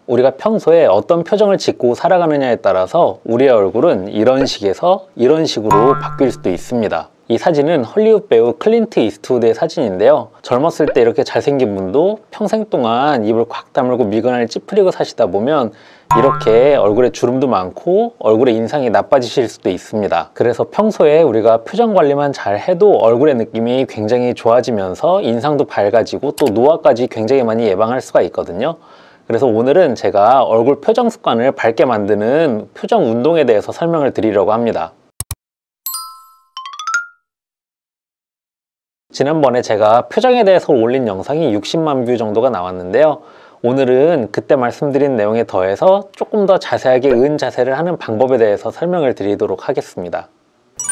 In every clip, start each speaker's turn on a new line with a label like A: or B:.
A: 우리가 평소에 어떤 표정을 짓고 살아가느냐에 따라서 우리의 얼굴은 이런 식에서 이런 식으로 바뀔 수도 있습니다. 이 사진은 헐리우드 배우 클린트 이스트우드의 사진인데요. 젊었을 때 이렇게 잘생긴 분도 평생 동안 입을 꽉 다물고 미간을 찌푸리고 사시다 보면 이렇게 얼굴에 주름도 많고 얼굴의 인상이 나빠지실 수도 있습니다. 그래서 평소에 우리가 표정 관리만 잘 해도 얼굴의 느낌이 굉장히 좋아지면서 인상도 밝아지고 또 노화까지 굉장히 많이 예방할 수가 있거든요. 그래서 오늘은 제가 얼굴 표정 습관을 밝게 만드는 표정 운동에 대해서 설명을 드리려고 합니다. 지난번에 제가 표정에 대해서 올린 영상이 60만 뷰 정도가 나왔는데요. 오늘은 그때 말씀드린 내용에 더해서 조금 더 자세하게 자세를 하는 방법에 대해서 설명을 드리도록 하겠습니다.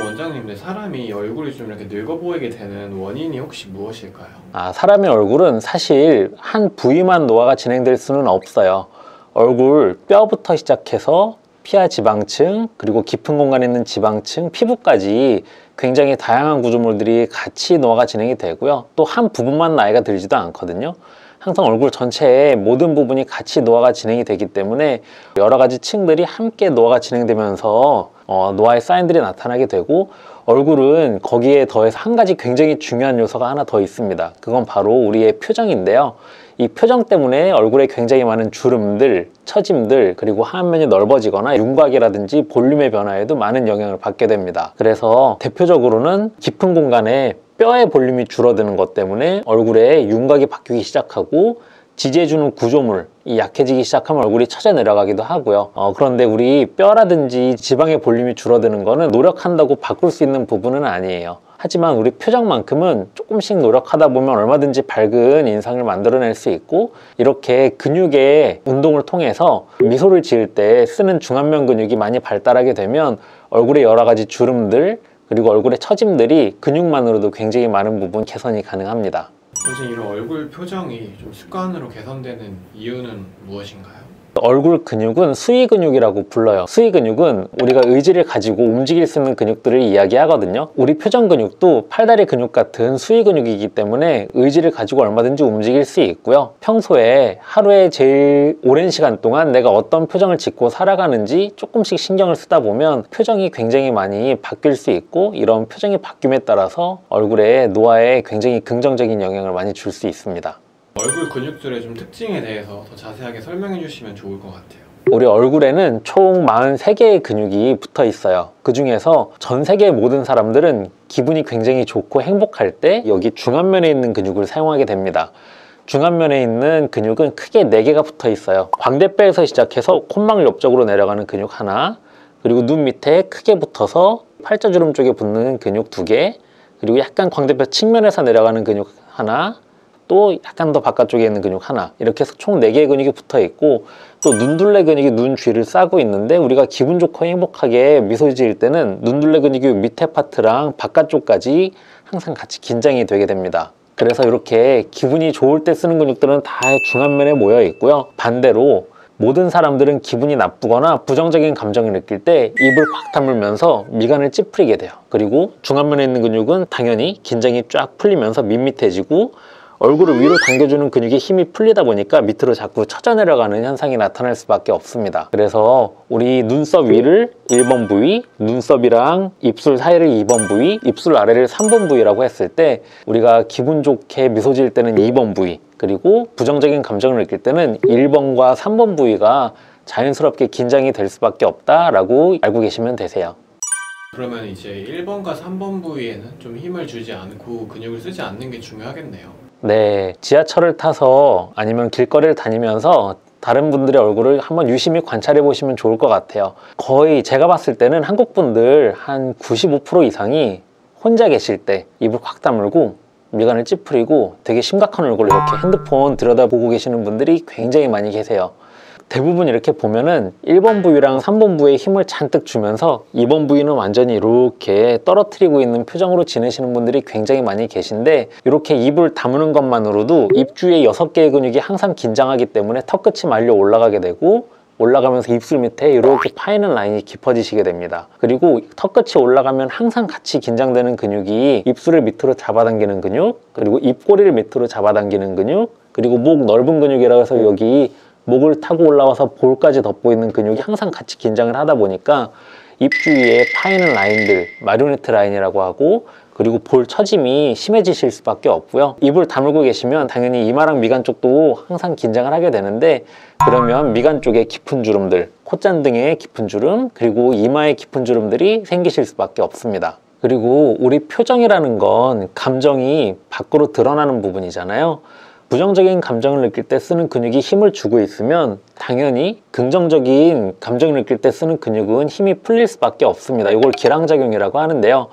B: 원장님, 사람이 얼굴이 좀 이렇게 늙어 보이게 되는 원인이 혹시 무엇일까요?
A: 사람의 얼굴은 사실 한 부위만 노화가 진행될 수는 없어요. 얼굴 뼈부터 시작해서 피하 지방층, 그리고 깊은 공간에 있는 지방층, 피부까지 굉장히 다양한 구조물들이 같이 노화가 진행이 되고요. 또 한 부분만 나이가 들지도 않거든요. 항상 얼굴 전체의 모든 부분이 같이 노화가 진행이 되기 때문에 여러 가지 층들이 함께 노화가 진행되면서 노화의 사인들이 나타나게 되고, 얼굴은 거기에 더해서 한 가지 굉장히 중요한 요소가 하나 더 있습니다. 그건 바로 우리의 표정인데요. 이 표정 때문에 얼굴에 굉장히 많은 주름들, 처짐들, 그리고 하안면이 넓어지거나 윤곽이라든지 볼륨의 변화에도 많은 영향을 받게 됩니다. 그래서 대표적으로는 깊은 공간에 뼈의 볼륨이 줄어드는 것 때문에 얼굴에 윤곽이 바뀌기 시작하고 지지해주는 구조물이 약해지기 시작하면 얼굴이 처져 내려가기도 하고요. 그런데 우리 뼈라든지 지방의 볼륨이 줄어드는 거는 노력한다고 바꿀 수 있는 부분은 아니에요. 하지만 우리 표정만큼은 조금씩 노력하다 보면 얼마든지 밝은 인상을 만들어낼 수 있고, 이렇게 근육의 운동을 통해서 미소를 지을 때 쓰는 중안면 근육이 많이 발달하게 되면 얼굴에 여러 가지 주름들, 그리고 얼굴의 처짐들이 근육만으로도 굉장히 많은 부분 개선이 가능합니다.
B: 선생님, 이런 얼굴 표정이 좀 습관으로 개선되는 이유는 무엇인가요?
A: 얼굴 근육은 수위 근육이라고 불러요. 수위 근육은 우리가 의지를 가지고 움직일 수 있는 근육들을 이야기하거든요. 우리 표정 근육도 팔다리 근육 같은 수위 근육이기 때문에 의지를 가지고 얼마든지 움직일 수 있고요. 평소에 하루에 제일 오랜 시간 동안 내가 어떤 표정을 짓고 살아가는지 조금씩 신경을 쓰다 보면 표정이 굉장히 많이 바뀔 수 있고, 이런 표정이 바뀜에 따라서 얼굴에 노화에 굉장히 긍정적인 영향을 많이 줄 수 있습니다.
B: 얼굴 근육들의 좀 특징에 대해서 더 자세하게 설명해 주시면 좋을 것 같아요.
A: 우리 얼굴에는 총 43개의 근육이 붙어 있어요. 그 중에서 전 세계의 모든 사람들은 기분이 굉장히 좋고 행복할 때 여기 중안면에 있는 근육을 사용하게 됩니다. 중안면에 있는 근육은 크게 4개가 붙어 있어요. 광대뼈에서 시작해서 콧망울 옆쪽으로 내려가는 근육 하나, 그리고 눈 밑에 크게 붙어서 팔자주름 쪽에 붙는 근육 2개, 그리고 약간 광대뼈 측면에서 내려가는 근육 하나, 또 약간 더 바깥쪽에 있는 근육 하나, 이렇게 해서 총 4개의 근육이 붙어 있고, 또 눈둘레 근육이 눈 쥐를 싸고 있는데, 우리가 기분 좋고 행복하게 미소 지을 때는 눈둘레 근육이 밑에 파트랑 바깥쪽까지 항상 같이 긴장이 되게 됩니다. 그래서 이렇게 기분이 좋을 때 쓰는 근육들은 다 중안면에 모여 있고요. 반대로 모든 사람들은 기분이 나쁘거나 부정적인 감정을 느낄 때 입을 꽉 다물면서 미간을 찌푸리게 돼요. 그리고 중안면에 있는 근육은 당연히 긴장이 쫙 풀리면서 밋밋해지고, 얼굴을 위로 당겨주는 근육에 힘이 풀리다 보니까 밑으로 자꾸 처져 내려가는 현상이 나타날 수밖에 없습니다. 그래서 우리 눈썹 위를 1번 부위, 눈썹이랑 입술 사이를 2번 부위, 입술 아래를 3번 부위라고 했을 때, 우리가 기분 좋게 미소 지을 때는 2번 부위, 그리고 부정적인 감정을 느낄 때는 1번과 3번 부위가 자연스럽게 긴장이 될 수밖에 없다라고 알고 계시면 되세요.
B: 그러면 이제 1번과 3번 부위에는 좀 힘을 주지 않고 근육을 쓰지 않는 게 중요하겠네요.
A: 네, 지하철을 타서 아니면 길거리를 다니면서 다른 분들의 얼굴을 한번 유심히 관찰해 보시면 좋을 것 같아요. 거의 제가 봤을 때는 한국 분들 한 95% 이상이 혼자 계실 때 입을 꽉 다물고 미간을 찌푸리고 되게 심각한 얼굴로 이렇게 핸드폰 들여다보고 계시는 분들이 굉장히 많이 계세요. 대부분 이렇게 보면은 1번 부위랑 3번 부위에 힘을 잔뜩 주면서 2번 부위는 완전히 이렇게 떨어뜨리고 있는 표정으로 지내시는 분들이 굉장히 많이 계신데, 이렇게 입을 다무는 것만으로도 입 주위에 6개의 근육이 항상 긴장하기 때문에 턱끝이 말려 올라가게 되고, 올라가면서 입술 밑에 이렇게 파이는 라인이 깊어지시게 됩니다. 그리고 턱끝이 올라가면 항상 같이 긴장되는 근육이 입술을 밑으로 잡아당기는 근육, 그리고 입꼬리를 밑으로 잡아당기는 근육, 그리고 목 넓은 근육이라고 해서 여기 목을 타고 올라와서 볼까지 덮고 있는 근육이 항상 같이 긴장을 하다 보니까 입 주위에 파이는 라인들, 마리오네트 라인이라고 하고, 그리고 볼 처짐이 심해지실 수밖에 없고요. 입을 다물고 계시면 당연히 이마랑 미간 쪽도 항상 긴장을 하게 되는데, 그러면 미간 쪽에 깊은 주름들, 콧잔 등의 깊은 주름, 그리고 이마에 깊은 주름들이 생기실 수밖에 없습니다. 그리고 우리 표정이라는 건 감정이 밖으로 드러나는 부분이잖아요. 부정적인 감정을 느낄 때 쓰는 근육이 힘을 주고 있으면 당연히 긍정적인 감정을 느낄 때 쓰는 근육은 힘이 풀릴 수밖에 없습니다. 이걸 기량작용이라고 하는데요.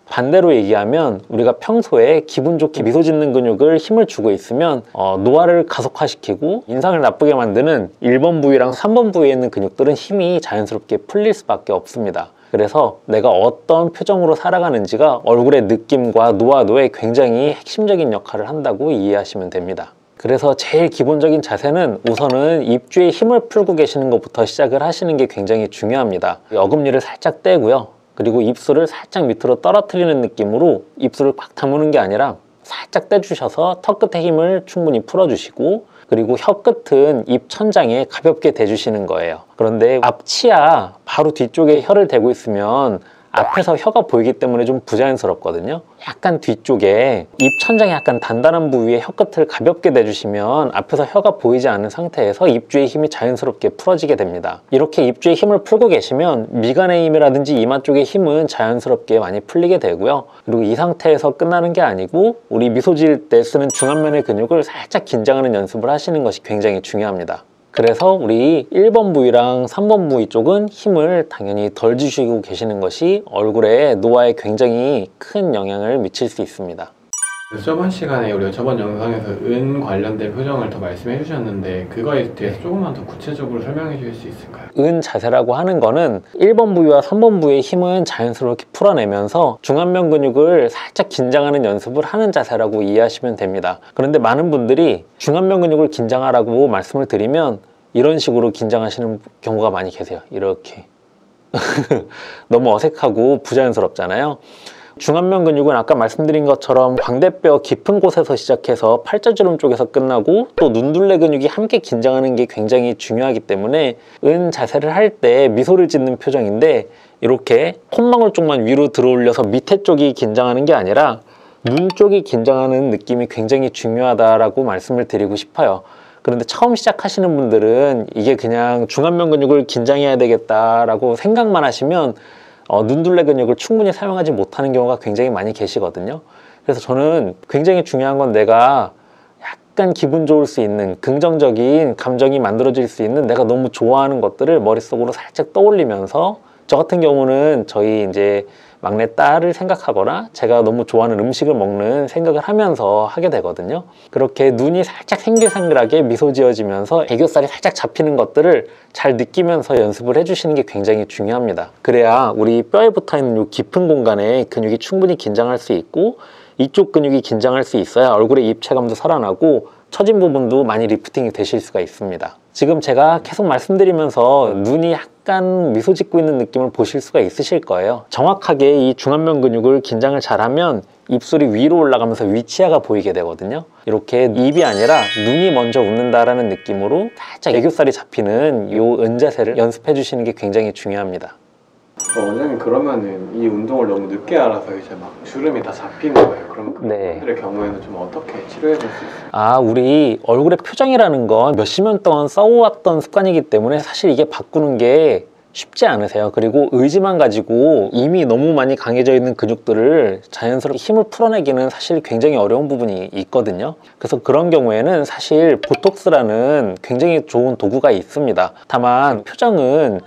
A: 반대로 얘기하면 우리가 평소에 기분 좋게 미소 짓는 근육을 힘을 주고 있으면 노화를 가속화시키고 인상을 나쁘게 만드는 1번 부위랑 3번 부위에 있는 근육들은 힘이 자연스럽게 풀릴 수밖에 없습니다. 그래서 내가 어떤 표정으로 살아가는지가 얼굴의 느낌과 노화도에 굉장히 핵심적인 역할을 한다고 이해하시면 됩니다. 그래서 제일 기본적인 자세는 우선은 입주에 힘을 풀고 계시는 것부터 시작을 하시는 게 굉장히 중요합니다. 어금니를 살짝 떼고요. 그리고 입술을 살짝 밑으로 떨어뜨리는 느낌으로 입술을 꽉 다무는 게 아니라 살짝 떼주셔서 턱 끝에 힘을 충분히 풀어주시고, 그리고 혀 끝은 입 천장에 가볍게 대주시는 거예요. 그런데 앞치아 바로 뒤쪽에 혀를 대고 있으면 앞에서 혀가 보이기 때문에 좀 부자연스럽거든요. 약간 뒤쪽에 입 천장이 약간 단단한 부위에 혀 끝을 가볍게 대주시면 앞에서 혀가 보이지 않는 상태에서 입주의 힘이 자연스럽게 풀어지게 됩니다. 이렇게 입주의 힘을 풀고 계시면 미간의 힘이라든지 이마 쪽의 힘은 자연스럽게 많이 풀리게 되고요. 그리고 이 상태에서 끝나는 게 아니고 우리 미소 지을 때 쓰는 중안면의 근육을 살짝 긴장하는 연습을 하시는 것이 굉장히 중요합니다. 그래서 우리 1번 부위랑 3번 부위 쪽은 힘을 당연히 덜 주시고 계시는 것이 얼굴에 노화에 굉장히 큰 영향을 미칠 수 있습니다.
B: 저번 시간에 우리가 저번 영상에서 은 관련된 표정을 더 말씀해 주셨는데 그거에 대해서 조금만 더 구체적으로 설명해 주실 수 있을까요?
A: 은 자세라고 하는 거는 1번 부위와 3번 부위의 힘은 자연스럽게 풀어내면서 중안면 근육을 살짝 긴장하는 연습을 하는 자세라고 이해하시면 됩니다. 그런데 많은 분들이 중안면 근육을 긴장하라고 말씀을 드리면 이런 식으로 긴장하시는 경우가 많이 계세요. 이렇게 너무 어색하고 부자연스럽잖아요. 중안면 근육은 아까 말씀드린 것처럼 광대뼈 깊은 곳에서 시작해서 팔자주름 쪽에서 끝나고 또 눈둘레 근육이 함께 긴장하는 게 굉장히 중요하기 때문에 은 자세를 할 때 미소를 짓는 표정인데, 이렇게 콧망울 쪽만 위로 들어올려서 밑에 쪽이 긴장하는 게 아니라 눈 쪽이 긴장하는 느낌이 굉장히 중요하다라고 말씀을 드리고 싶어요. 그런데 처음 시작하시는 분들은 이게 그냥 중안면 근육을 긴장해야 되겠다라고 생각만 하시면 눈둘레 근육을 충분히 사용하지 못하는 경우가 굉장히 많이 계시거든요. 그래서 저는 굉장히 중요한 건 내가 약간 기분 좋을 수 있는 긍정적인 감정이 만들어질 수 있는 내가 너무 좋아하는 것들을 머릿속으로 살짝 떠올리면서, 저 같은 경우는 저희 이제 막내 딸을 생각하거나 제가 너무 좋아하는 음식을 먹는 생각을 하면서 하게 되거든요. 그렇게 눈이 살짝 생글생글하게 미소 지어지면서 애교살이 살짝 잡히는 것들을 잘 느끼면서 연습을 해주시는 게 굉장히 중요합니다. 그래야 우리 뼈에 붙어있는 이 깊은 공간에 근육이 충분히 긴장할 수 있고, 이쪽 근육이 긴장할 수 있어야 얼굴의 입체감도 살아나고 처진 부분도 많이 리프팅이 되실 수가 있습니다. 지금 제가 계속 말씀드리면서 눈이 약간 미소 짓고 있는 느낌을 보실 수가 있으실 거예요. 정확하게 이 중안면 근육을 긴장을 잘하면 입술이 위로 올라가면서 위치아가 보이게 되거든요. 이렇게 입이 아니라 눈이 먼저 웃는다라는 느낌으로 살짝 애교살이 잡히는 이 은자세를 연습해 주시는 게 굉장히 중요합니다.
B: 원장님, 그러면은 이 운동을 너무 늦게 알아서 이제 막 주름이 다 잡히는 거예요. 그럼 그분들의 경우에는 좀 어떻게 치료해 줄 수 있어요?
A: 우리 얼굴의 표정이라는 건 몇십 년 동안 써왔던 습관이기 때문에 사실 이게 바꾸는 게 쉽지 않으세요. 그리고 의지만 가지고 이미 너무 많이 강해져 있는 근육들을 자연스럽게 힘을 풀어내기는 사실 굉장히 어려운 부분이 있거든요. 그래서 그런 경우에는 사실 보톡스라는 굉장히 좋은 도구가 있습니다. 다만 표정은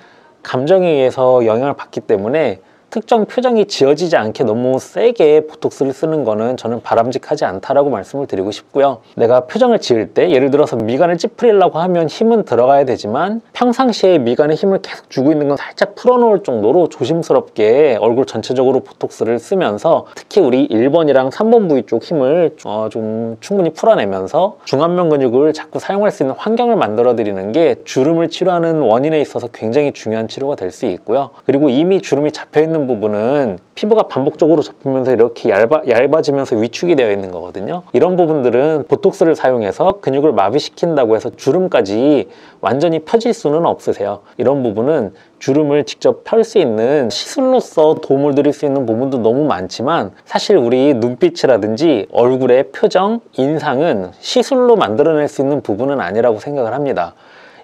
A: 감정에 의해서 영향을 받기 때문에 특정 표정이 지어지지 않게 너무 세게 보톡스를 쓰는 거는 저는 바람직하지 않다라고 말씀을 드리고 싶고요. 내가 표정을 지을 때 예를 들어서 미간을 찌푸리려고 하면 힘은 들어가야 되지만 평상시에 미간에 힘을 계속 주고 있는 건 살짝 풀어놓을 정도로 조심스럽게 얼굴 전체적으로 보톡스를 쓰면서 특히 우리 1번이랑 3번 부위 쪽 힘을 좀 충분히 풀어내면서 중안면 근육을 자꾸 사용할 수 있는 환경을 만들어 드리는 게 주름을 치료하는 원인에 있어서 굉장히 중요한 치료가 될 수 있고요. 그리고 이미 주름이 잡혀 있는 있는 부분은 피부가 반복적으로 접히면서 이렇게 얇아지면서 위축이 되어 있는 거거든요. 이런 부분들은 보톡스를 사용해서 근육을 마비시킨다고 해서 주름까지 완전히 펴질 수는 없으세요. 이런 부분은 주름을 직접 펼 수 있는 시술로서 도움을 드릴 수 있는 부분도 너무 많지만, 사실 우리 눈빛이라든지 얼굴의 표정, 인상은 시술로 만들어낼 수 있는 부분은 아니라고 생각을 합니다.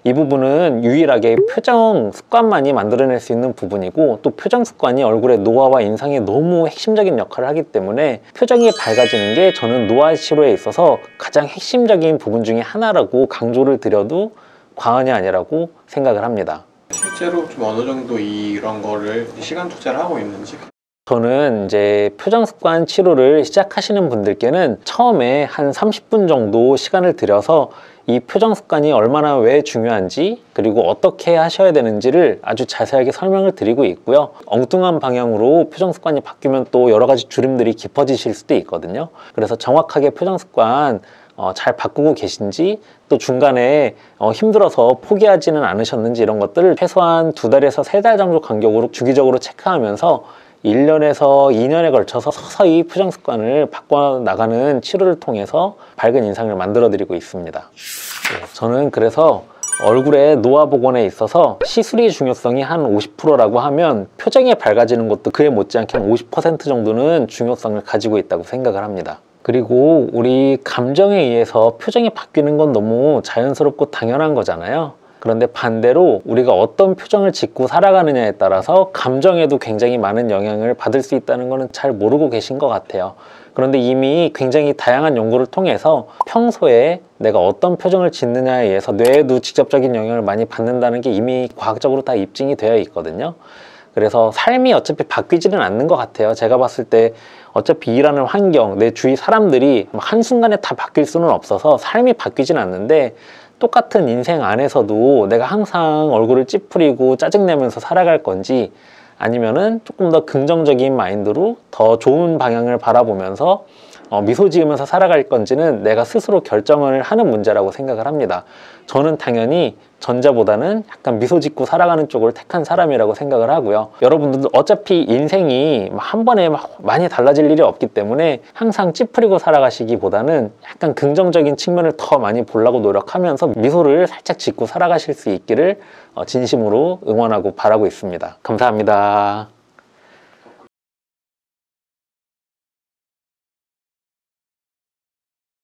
A: 이 부분은 유일하게 표정 습관만이 만들어낼 수 있는 부분이고, 또 표정 습관이 얼굴의 노화와 인상에 너무 핵심적인 역할을 하기 때문에 표정이 밝아지는 게 저는 노화 치료에 있어서 가장 핵심적인 부분 중에 하나라고 강조를 드려도 과언이 아니라고 생각을 합니다.
B: 실제로 좀 어느 정도 이런 거를 시간 투자를 하고 있는지?
A: 저는 이제 표정 습관 치료를 시작하시는 분들께는 처음에 한 30분 정도 시간을 들여서 이 표정 습관이 얼마나 왜 중요한지, 그리고 어떻게 하셔야 되는지를 아주 자세하게 설명을 드리고 있고요. 엉뚱한 방향으로 표정 습관이 바뀌면 또 여러 가지 주름들이 깊어지실 수도 있거든요. 그래서 정확하게 표정 습관 잘 바꾸고 계신지, 또 중간에 힘들어서 포기하지는 않으셨는지, 이런 것들을 최소한 2달에서 3달 정도 간격으로 주기적으로 체크하면서 1년에서 2년에 걸쳐서 서서히 표정 습관을 바꿔나가는 치료를 통해서 밝은 인상을 만들어 드리고 있습니다. 저는 그래서 얼굴의 노화 복원에 있어서 시술의 중요성이 한 50%라고 하면 표정이 밝아지는 것도 그에 못지않게 한 50% 정도는 중요성을 가지고 있다고 생각을 합니다. 그리고 우리 감정에 의해서 표정이 바뀌는 건 너무 자연스럽고 당연한 거잖아요. 그런데 반대로 우리가 어떤 표정을 짓고 살아가느냐에 따라서 감정에도 굉장히 많은 영향을 받을 수 있다는 것은 잘 모르고 계신 것 같아요. 그런데 이미 굉장히 다양한 연구를 통해서 평소에 내가 어떤 표정을 짓느냐에 의해서 뇌에도 직접적인 영향을 많이 받는다는 게 이미 과학적으로 다 입증이 되어 있거든요. 그래서 삶이 어차피 바뀌지는 않는 것 같아요. 제가 봤을 때 어차피 일하는 환경, 내 주위 사람들이 한순간에 다 바뀔 수는 없어서 삶이 바뀌진 않는데, 똑같은 인생 안에서도 내가 항상 얼굴을 찌푸리고 짜증내면서 살아갈 건지, 아니면은 조금 더 긍정적인 마인드로 더 좋은 방향을 바라보면서 미소 지으면서 살아갈 건지는 내가 스스로 결정을 하는 문제라고 생각을 합니다. 저는 당연히 전자보다는 약간 미소 짓고 살아가는 쪽을 택한 사람이라고 생각을 하고요. 여러분들도 어차피 인생이 한 번에 많이 달라질 일이 없기 때문에 항상 찌푸리고 살아가시기보다는 약간 긍정적인 측면을 더 많이 보려고 노력하면서 미소를 살짝 짓고 살아가실 수 있기를 진심으로 응원하고 바라고 있습니다. 감사합니다.